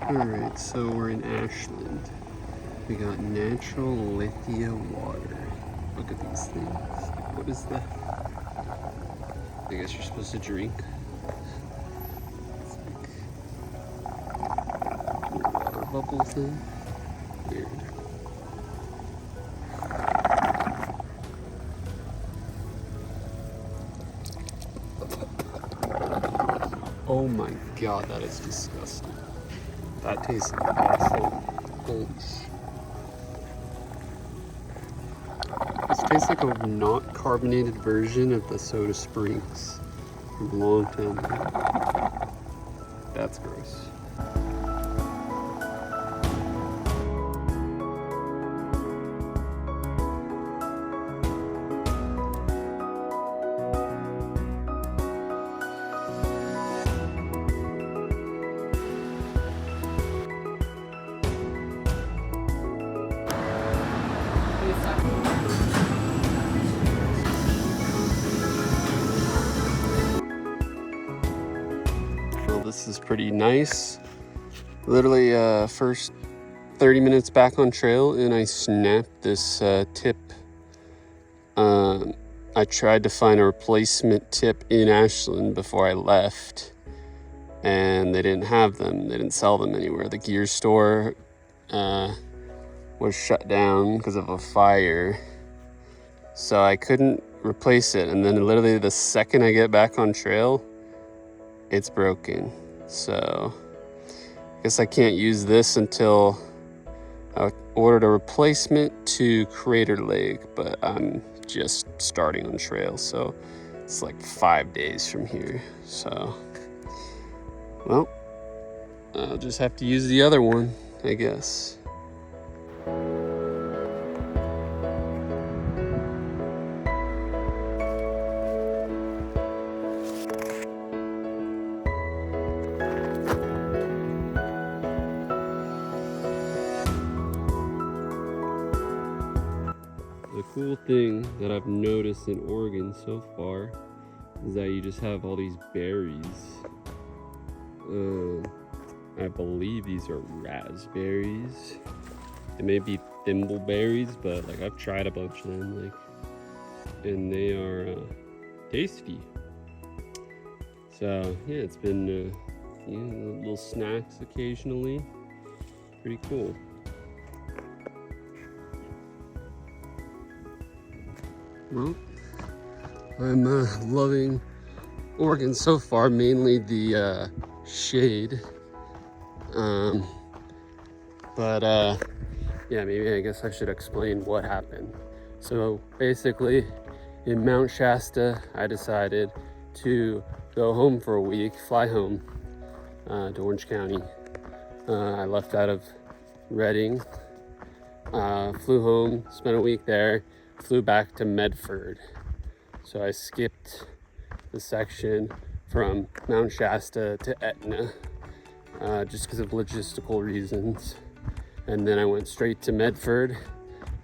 Alright, so we're in Ashland. We got natural lithia water. Look at these things. What is that? I guess you're supposed to drink. It's like a water bubble thing. Weird. Oh my god, that is disgusting. That tastes awful. Holy sh. This tastes like a not carbonated version of the Soda Springs from a long time ago. That's gross. Well, this is pretty nice. Literally first 30 minutes back on trail and I snapped this tip. I tried to find a replacement tip in Ashland before I left and they didn't have them. They didn't sell them anywhere. The gear store was shut down because of a fire. So I couldn't replace it. And then literally the second I get back on trail, it's broken. So I guess I can't use this until I ordered a replacement to Crater Lake, but I'm just starting on trail. So it's like 5 days from here. So, well, I'll just have to use the other one, I guess. The cool thing that I've noticed in Oregon so far is that you just have all these berries. I believe these are raspberries. They may be thimbleberries, but like I've tried a bunch of them, like, and they are tasty. So yeah, it's been little snacks occasionally. Pretty cool. Well, I'm loving Oregon so far, mainly the shade. Yeah, maybe I guess I should explain what happened. So basically, in Mount Shasta, I decided to go home for a week, fly home to Orange County. I left out of Redding, flew home, spent a week there, flew back to Medford. So I skipped the section from Mount Shasta to Etna, just because of logistical reasons. And then I went straight to Medford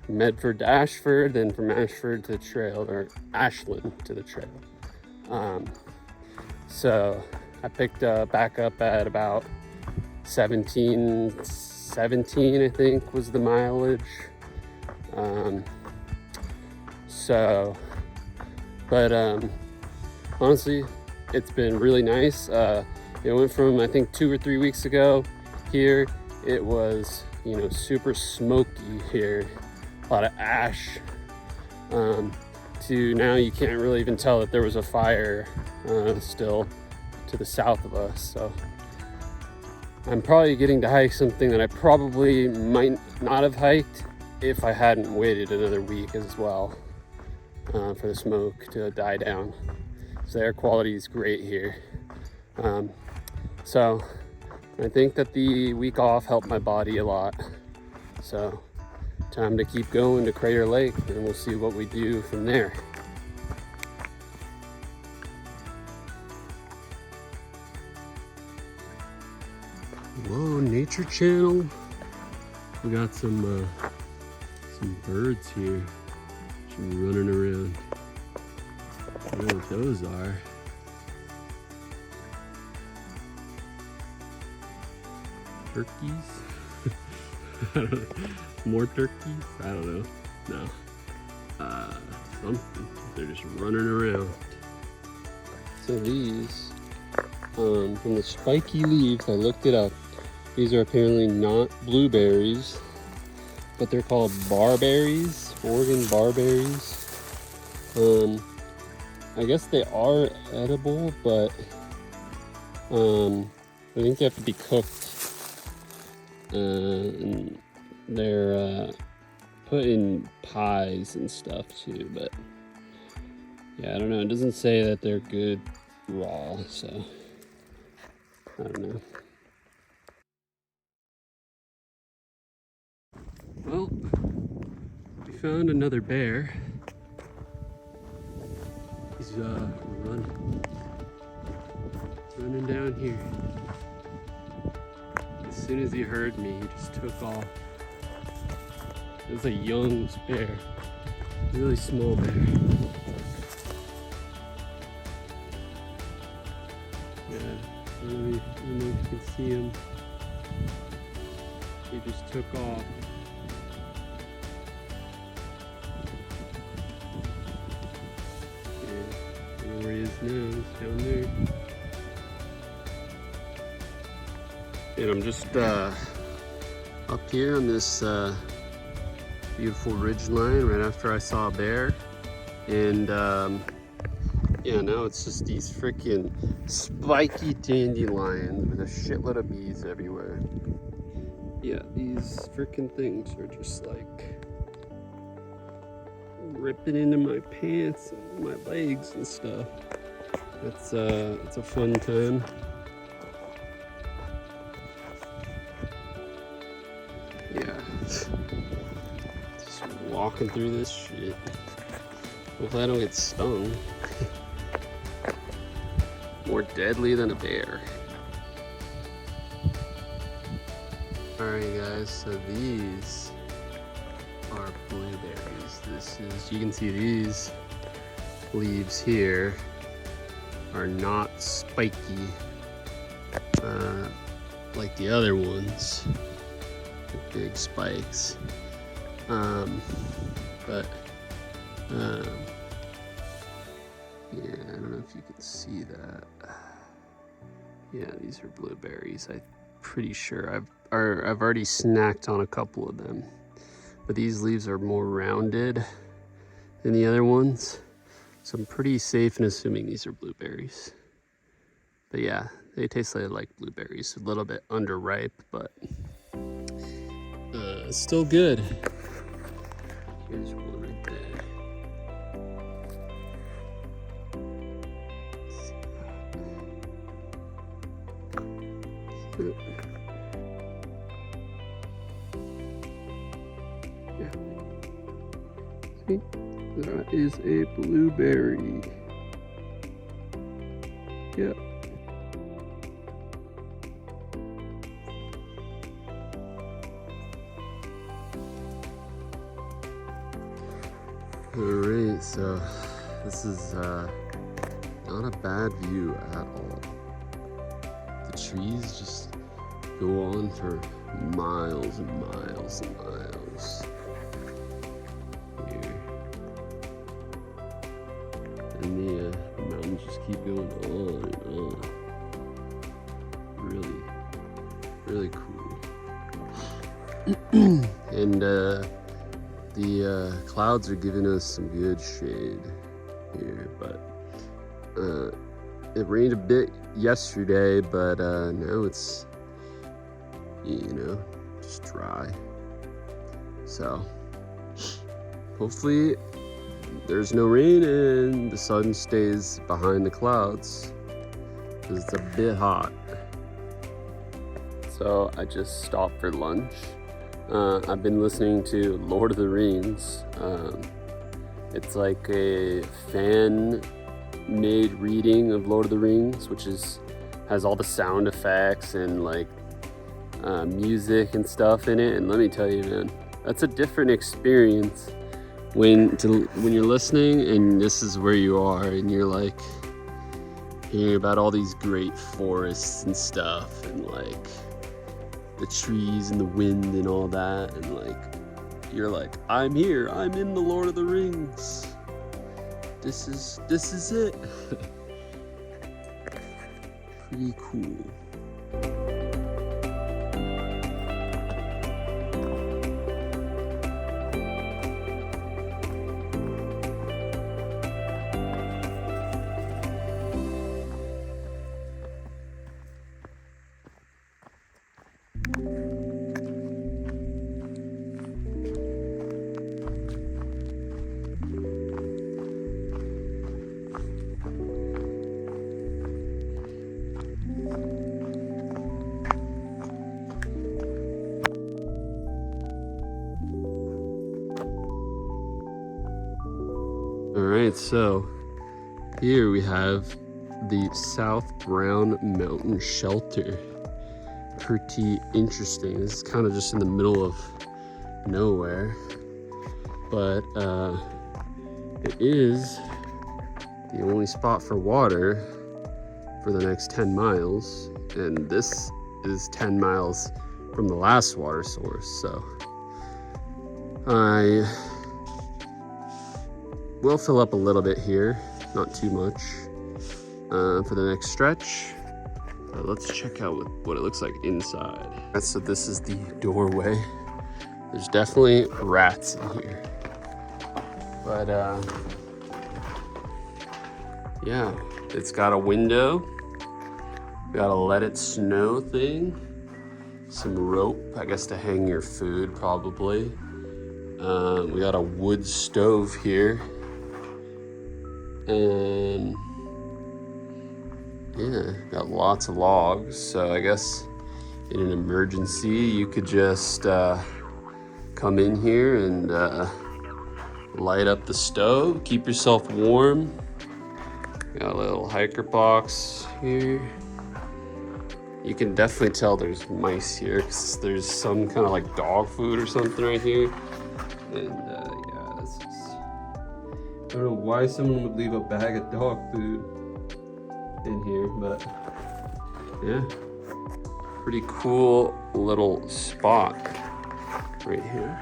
to Ashford, then from Ashford to the trail, or Ashland to the trail. So I picked back up at about 17, I think was the mileage. Honestly, it's been really nice. It went from, I think 2 or 3 weeks ago here, it was, super smoky here, a lot of ash, to now you can't really even tell that there was a fire still to the south of us. So I'm probably getting to hike something that I probably might not have hiked if I hadn't waited another week as well for the smoke to die down. So the air quality is great here. So I think that the week off helped my body a lot. So time to keep going to Crater Lake and we'll see what we do from there. Whoa, Nature Channel. We got some birds here just running around. what those are. Turkeys? I don't know. More turkeys? I don't know. No. Something. They're just running around. So these, from the spiky leaves, I looked it up. These are apparently not blueberries, but they're called barberries, Oregon barberries. I guess they are edible, but I think they have to be cooked. And they're put in pies and stuff too, but yeah, I don't know. It doesn't say that they're good raw, so I don't know. Well, we found another bear. He's running down here. As soon as he heard me, he just took off. It was a young bear, really small bear. Yeah, I don't know if you can see him. He just took off. Yeah, I don't know where he is now. He's down there. And I'm just up here on this beautiful ridge line right after I saw a bear. And yeah, now it's just these freaking spiky dandelions with a shitload of bees everywhere. Yeah, these freaking things are just like ripping into my pants and my legs and stuff. It's a fun time. Yeah, just walking through this shit. Hopefully I don't get stung. More deadly than a bear. Alright guys, so these are blueberries. This is, you can see these leaves here are not spiky like the other ones. Big spikes, but yeah, I don't know if you can see that. Yeah, these are blueberries. I'm pretty sure I've already snacked on a couple of them, but these leaves are more rounded than the other ones, so I'm pretty safe in assuming these are blueberries. But yeah, they taste like blueberries, a little bit underripe, but still good. Here's one right there. Yeah. See, that is a blueberry. Yep. Alright, so this is not a bad view at all. The trees just go on for miles and miles and miles. Here. And the mountains just keep going on and on. Really, really cool. And the clouds are giving us some good shade here, but it rained a bit yesterday, but now it's, you know, just dry. So hopefully there's no rain and the sun stays behind the clouds, because it's a bit hot. So I just stopped for lunch. I've been listening to Lord of the Rings. It's like a fan-made reading of Lord of the Rings, which has all the sound effects and like music and stuff in it. And let me tell you, man, that's a different experience when you're listening and this is where you are and you're like hearing about all these great forests and stuff and like the trees and the wind and all that, and like you're like, I'm here, I'm in the Lord of the Rings. This is it. Pretty cool. All right, so here we have the South Brown Mountain Shelter. Pretty interesting. This is kind of just in the middle of nowhere, but it is the only spot for water for the next 10 miles, and this is 10 miles from the last water source, so I will fill up a little bit here, not too much, for the next stretch. Let's check out what it looks like inside. So this is the doorway. There's definitely rats in here, but yeah, it's got a window, got a let it snow thing, some rope, I guess to hang your food probably. We got a wood stove here, and yeah, got lots of logs. So I guess in an emergency, you could just come in here and light up the stove, keep yourself warm. Got a little hiker box here. You can definitely tell there's mice here because there's some kind of like dog food or something right here. And yeah, this is, I don't know why someone would leave a bag of dog food in here, but yeah, pretty cool little spot right here.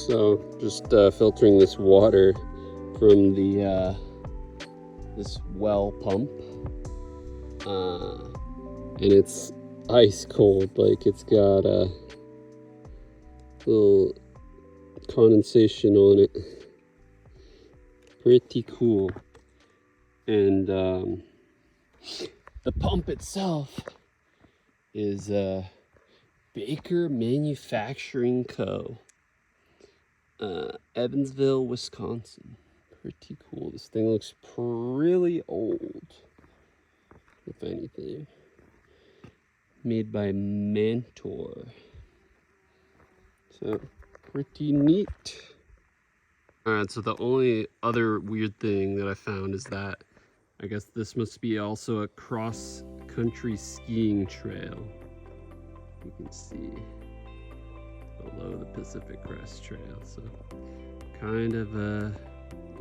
So just filtering this water from the this well pump, and it's ice cold. Like it's got a little condensation on it. Pretty cool. And the pump itself is Baker Manufacturing Co. Evansville, Wisconsin. Pretty cool. This thing looks really old, if anything. Made by Mentor. So, pretty neat. Alright, so the only other weird thing that I found is that I guess this must be also a cross-country skiing trail. You can see below the Pacific Crest Trail, so kind of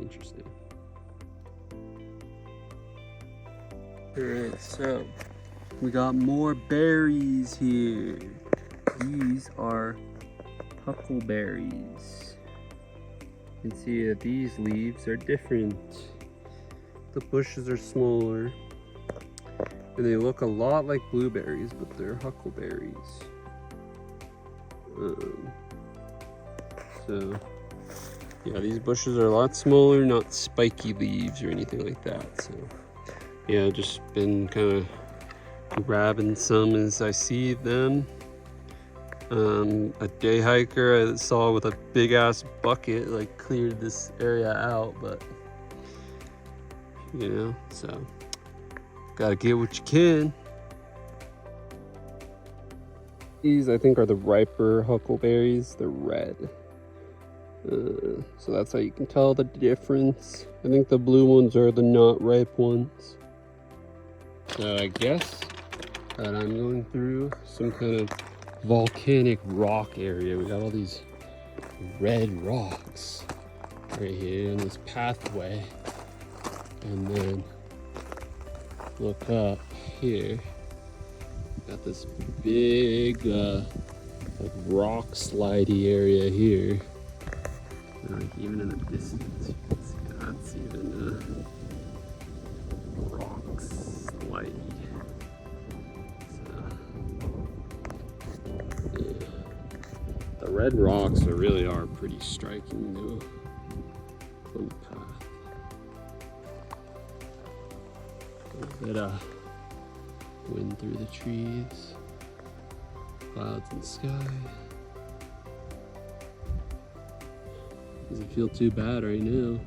interesting. Alright, so we got more berries here. These are huckleberries. You can see that these leaves are different. The bushes are smaller, and they look a lot like blueberries, but they're huckleberries. So yeah, these bushes are a lot smaller, not spiky leaves or anything like that. So yeah, just been kind of grabbing some as I see them. A day hiker I saw with a big ass bucket like cleared this area out, but you know, so Gotta get what you can. These, I think, are the riper huckleberries. They're red. So that's how you can tell the difference. I think the blue ones are the not ripe ones. So I guess that I'm going through some kind of volcanic rock area. We got all these red rocks right here in this pathway. And then look up here. Got this big like rock slidey area here. And like even in the distance, you can see that's even rock slidey. So, yeah. The red rocks really are pretty striking though on the path. A little bit of wind through the trees, clouds in the sky. Doesn't feel too bad right now.